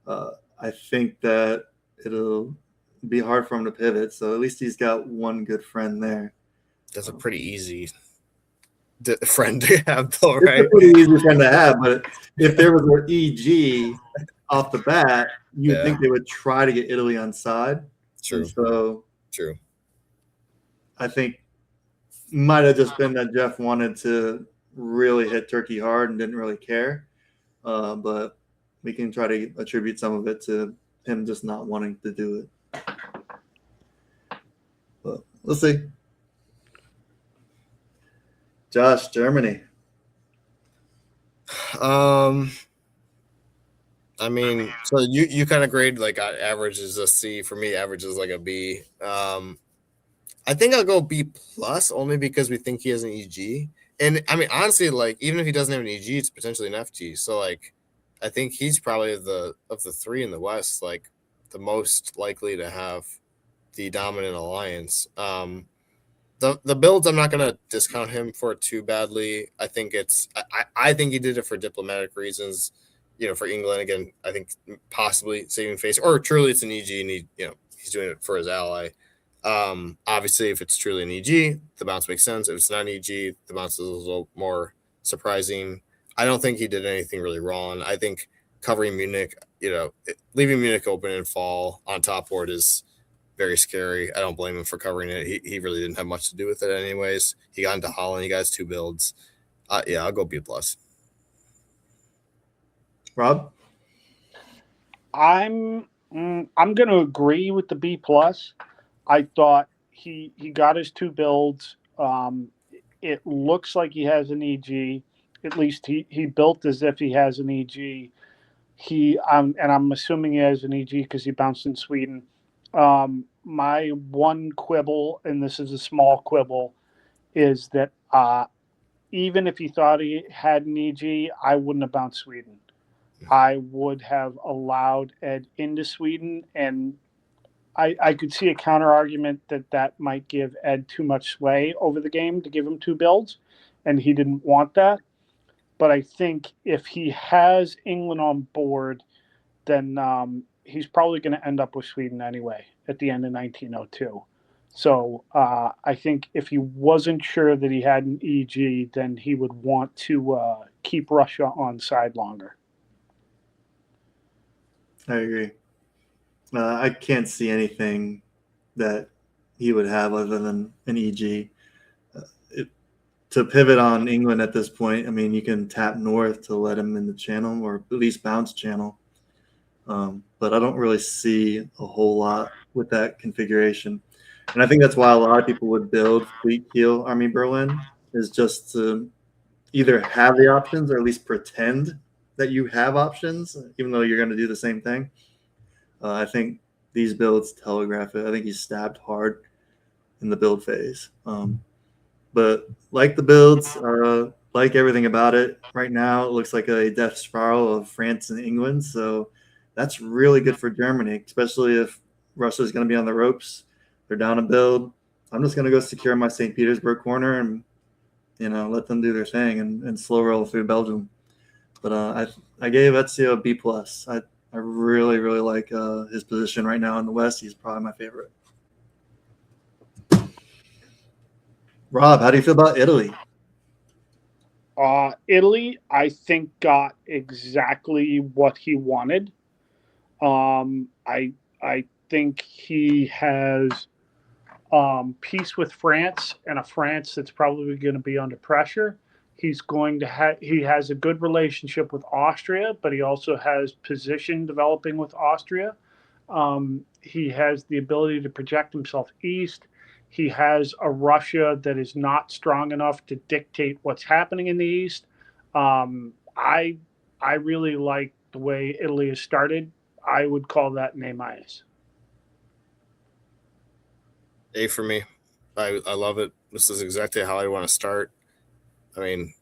I think that it'll be hard for him to pivot. So at least he's got 1 good friend there. That's a pretty easy friend to have, though, right? It's a pretty easy friend to have, but if there was an EG off the bat, you'd think they would try to get Italy on side. True. And so true. I think might have just been that Jeff wanted to really hit Turkey hard and didn't really care. But we can try to attribute some of it to him just not wanting to do it. But we'll see. Josh, Germany. I mean, so you kind of grade like average is a C. For me, average is like a B. I think I'll go B plus only because we think he has an EG. And I mean, honestly, like even if he doesn't have an EG, it's potentially an FG. So like, I think he's probably of the three in the West, like the most likely to have the dominant alliance. The builds, I'm not gonna discount him for too badly. I think I think he did it for diplomatic reasons. For England again, I think possibly saving face, or truly it's an EG and he's doing it for his ally. Obviously, if it's truly an EG, the bounce makes sense. If it's not an EG, the bounce is a little more surprising. I don't think he did anything really wrong. I think covering Munich, leaving Munich open in fall on top board is very scary. I don't blame him for covering it. He really didn't have much to do with it anyways. He got into Holland. He got his 2 builds. Yeah, I'll go B plus. Rob? I'm going to agree with the B plus. I thought he got his 2 builds. It looks like he has an EG. At least he built as if he has an EG. And I'm assuming he has an EG because he bounced in Sweden. My one quibble, and this is a small quibble, is that even if he thought he had an EG, I wouldn't have bounced Sweden. I would have allowed Ed into Sweden, and I could see a counter argument that might give Ed too much sway over the game to give him 2 builds, and he didn't want that. But I think if he has England on board, then he's probably going to end up with Sweden anyway at the end of 1902. So I think if he wasn't sure that he had an EG, then he would want to keep Russia on side longer. I agree. I can't see anything that he would have other than an EG. To pivot on England at this point, I mean, you can tap north to let him in the channel or at least bounce channel. But I don't really see a whole lot with that configuration. And I think that's why a lot of people would build Fleet Keel Army Berlin, is just to either have the options or at least pretend that you have options, even though you're going to do the same thing. I think these builds telegraph it. I think he's stabbed hard in the build phase. But like the builds, like everything about it, right now it looks like a death spiral of France and England. So that's really good for Germany, especially if Russia's going to be on the ropes. They're down a build. I'm just going to go secure my St. Petersburg corner and, let them do their thing and slow roll through Belgium. But I gave Ezio a B plus. I really, really like his position right now in the West. He's probably my favorite. Rob, how do you feel about Italy? Italy, I think, got exactly what he wanted. I think he has peace with France, and a France that's probably going to be under pressure. He's going to he has a good relationship with Austria, but he also has position developing with Austria. He has the ability to project himself east. He has a Russia that is not strong enough to dictate what's happening in the east. I really like the way Italy has started. I would call that an A-. A for me. I love it. This is exactly how I want to start. I mean,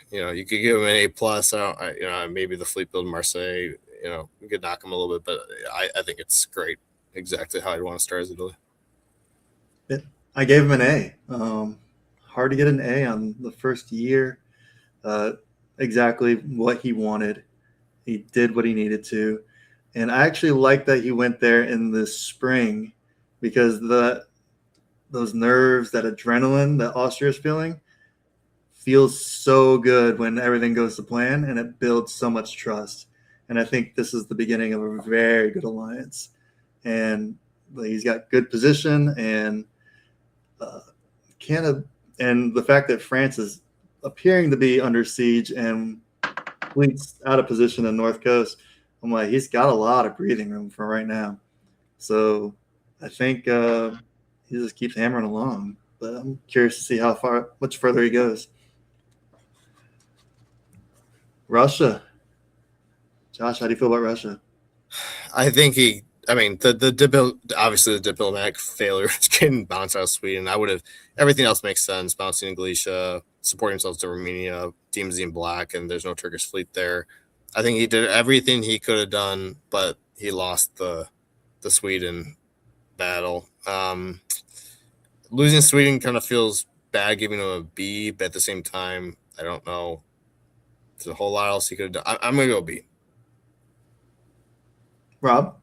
you could give him an A plus. Maybe the fleet build Marseille, we could knock him a little bit, but I think it's great. Exactly how I'd want to start as Italy. Yeah, I gave him an A. Hard to get an A on the first year. Exactly what he wanted. He did what he needed to. And I actually like that he went there in the spring, because those nerves, that adrenaline that Austria is feels so good when everything goes to plan, and it builds so much trust. And I think this is the beginning of a very good alliance. And he's got good position, and and the fact that France is appearing to be under siege and fleets out of position in the North Coast, I'm like, he's got a lot of breathing room for right now. So I think he just keeps hammering along. But I'm curious to see much further he goes. Russia. Josh, how do you feel about Russia? I think obviously the diplomatic failure is getting bounced out of Sweden. Everything else makes sense. Bouncing in Galicia, supporting themselves to Romania, DMZ in black, and there's no Turkish fleet there. I think he did everything he could have done, but he lost the Sweden battle. Losing Sweden kind of feels bad giving him a B, but at the same time, I don't know. There's a whole lot else he could have done. I'm going to go B. Rob?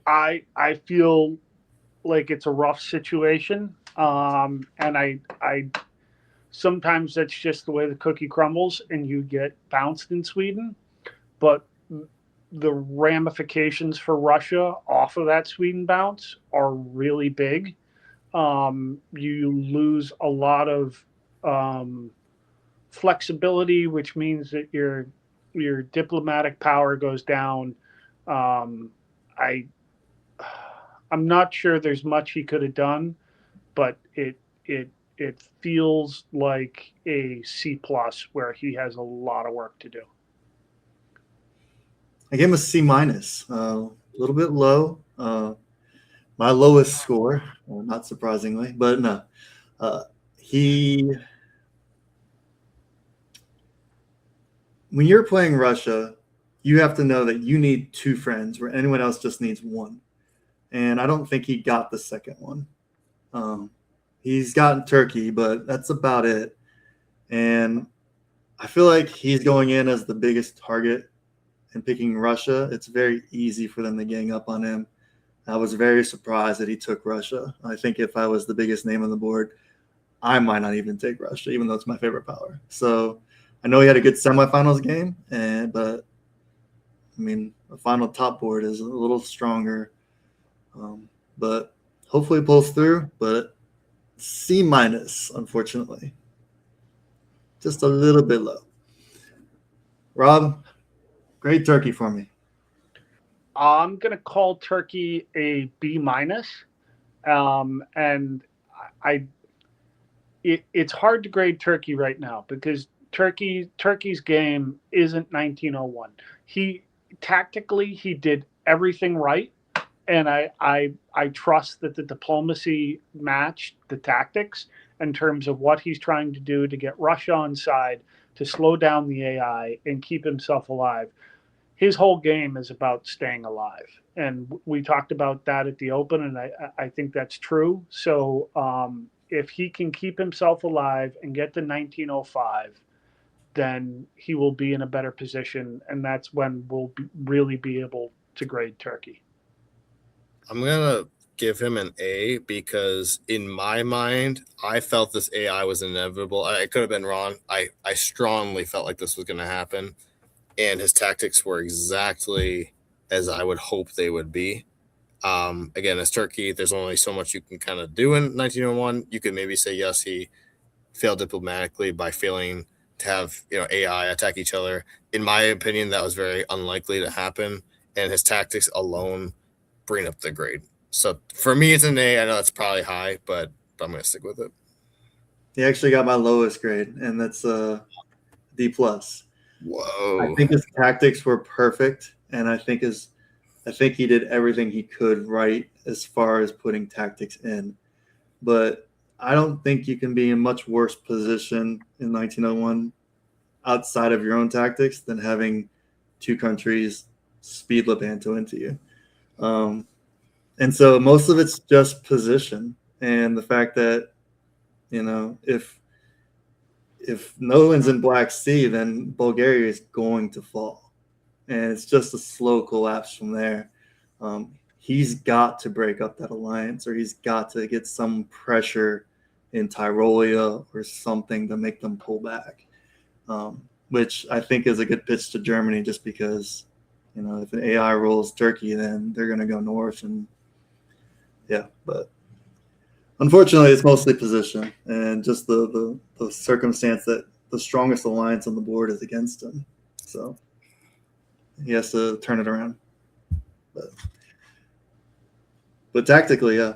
I feel like it's a rough situation, and I sometimes that's just the way the cookie crumbles, and you get bounced in Sweden. But the ramifications for Russia off of that Sweden bounce are really big. You lose a lot of flexibility, which means that your diplomatic power goes down. I'm not sure there's much he could have done, but it feels like a C plus where he has a lot of work to do. I gave him a C minus, a little bit low. My lowest score, not surprisingly, but no, when you're playing Russia, you have to know that you need two friends where anyone else just needs one. And I don't think he got the second one. He's gotten Turkey, but that's about it. And I feel like he's going in as the biggest target and picking Russia. It's very easy for them to gang up on him. I was very surprised that he took Russia. I think if I was the biggest name on the board, I might not even take Russia, even though it's my favorite power. So I know he had a good semifinals game, but I mean, the final top board is a little stronger. But hopefully it pulls through. But C minus, unfortunately, just a little bit low. Rob, great Turkey for me. I'm gonna call Turkey a B minus, and it's hard to grade Turkey right now because Turkey's game isn't 1901. He did everything right, and I trust that the diplomacy matched the tactics in terms of what he's trying to do to get Russia on side, to slow down the AI and keep himself alive. His whole game is about staying alive, and we talked about that at the Open, and I think that's true. So if he can keep himself alive and get to 1905, then he will be in a better position, and that's when we'll really be able to grade Turkey. I'm gonna give him an A because in my mind, I felt this AI was inevitable. I could have been wrong. I strongly felt like this was going to happen, and his tactics were exactly as I would hope they would be. Again, as Turkey, there's only so much you can kind of do in 1901. You could maybe say yes, he failed diplomatically by failing to have AI attack each other. In my opinion, that was very unlikely to happen, and his tactics alone bring up the grade. So for me, it's an A. I know it's probably high, but I'm going to stick with it. He actually got my lowest grade, and that's D plus. Whoa! I think his tactics were perfect, and I think he did everything he could right as far as putting tactics in. But I don't think you can be in much worse position in 1901 outside of your own tactics than having two countries speed Lepanto into you. And so most of it's just position and the fact that, if Nolan's in Black Sea, then Bulgaria is going to fall. And it's just a slow collapse from there. He's got to break up that alliance, or he's got to get some pressure in Tyrolia or something to make them pull back, which I think is a good pitch to Germany just because, if an AI rolls Turkey, then they're going to go north. And yeah, but unfortunately, it's mostly position and just the circumstance that the strongest alliance on the board is against him. So he has to turn it around. But tactically, yeah,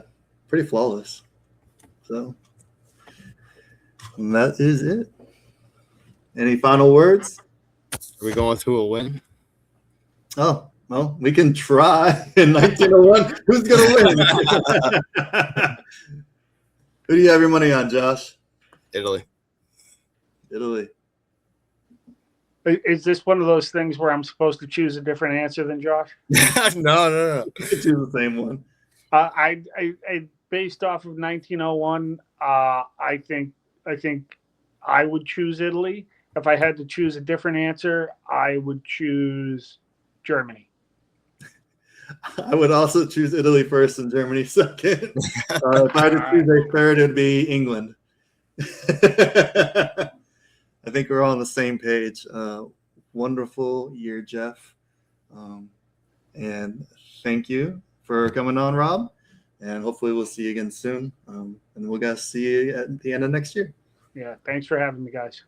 pretty flawless. So and that is it. Any final words? Are we going through a win? Oh, well, we can try in 1901. Who's going to win? Who do you have your money on, Josh? Italy. Italy. Is this one of those things where I'm supposed to choose a different answer than Josh? No. You could choose the same one. I based off of 1901, I think I would choose Italy. If I had to choose a different answer, I would choose Germany. I would also choose Italy first and Germany second. If I had to choose a third, it would be England. I think we're all on the same page. Wonderful year, Jeff. And thank you for coming on, Rob. And hopefully we'll see you again soon. And we'll guys see you at the end of next year. Yeah, thanks for having me, guys.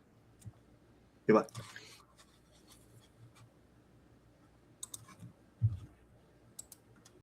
Goodbye.